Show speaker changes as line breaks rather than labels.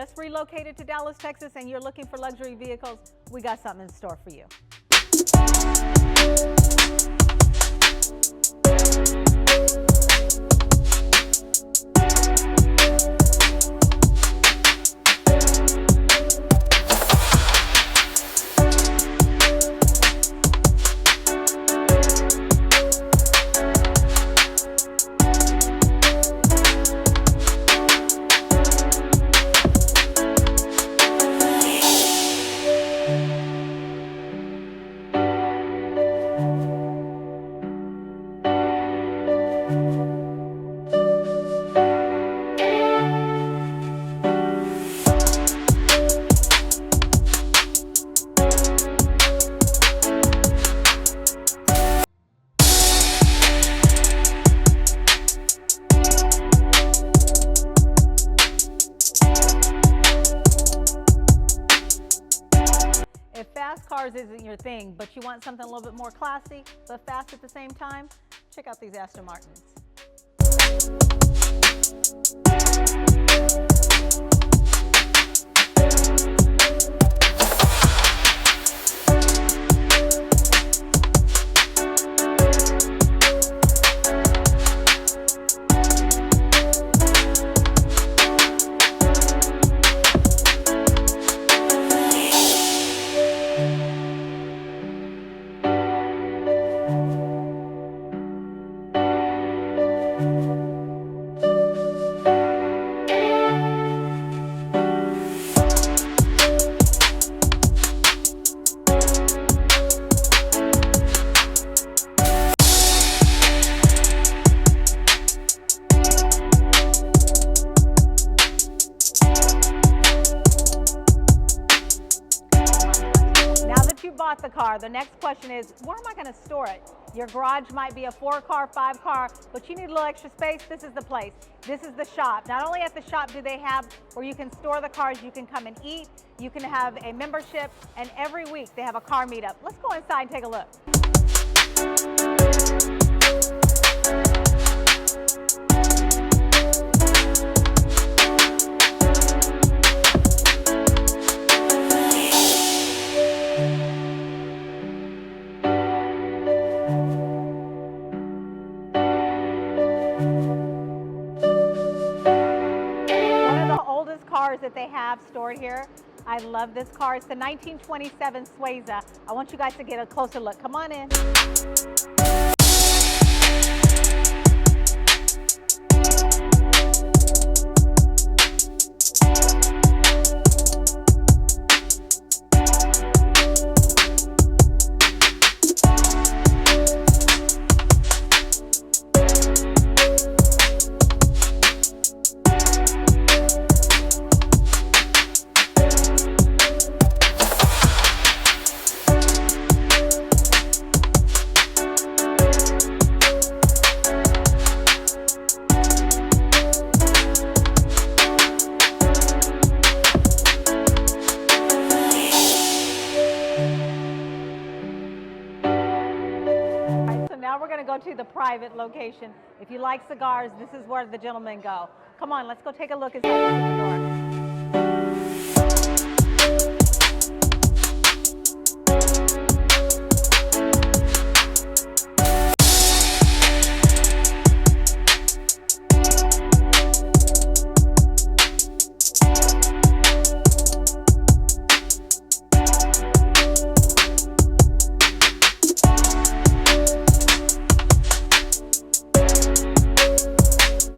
just relocated to Dallas, Texas, and you're looking for luxury vehicles, we got something in store for you. If fast cars isn't your thing, but you want something a little bit more classy, but fast at the same time, check out these Aston Martins. Bought the car, the next question is, where am I going to store it? Your garage might be a 4-car, 5-car, but you need a little extra space. This is the place. This is the shop. Not only at the shop do they have where you can store the cars, you can come and eat, you can have a membership, and every week they have a car meetup. Let's go inside and take a look. Cars that they have stored here. I love this car. It's the 1927 Suiza. I want you guys to get a closer look. Come on in. Now we're going to go to the private location. If you like cigars, this is where the gentlemen go. Come on, let's go take a look inside the door.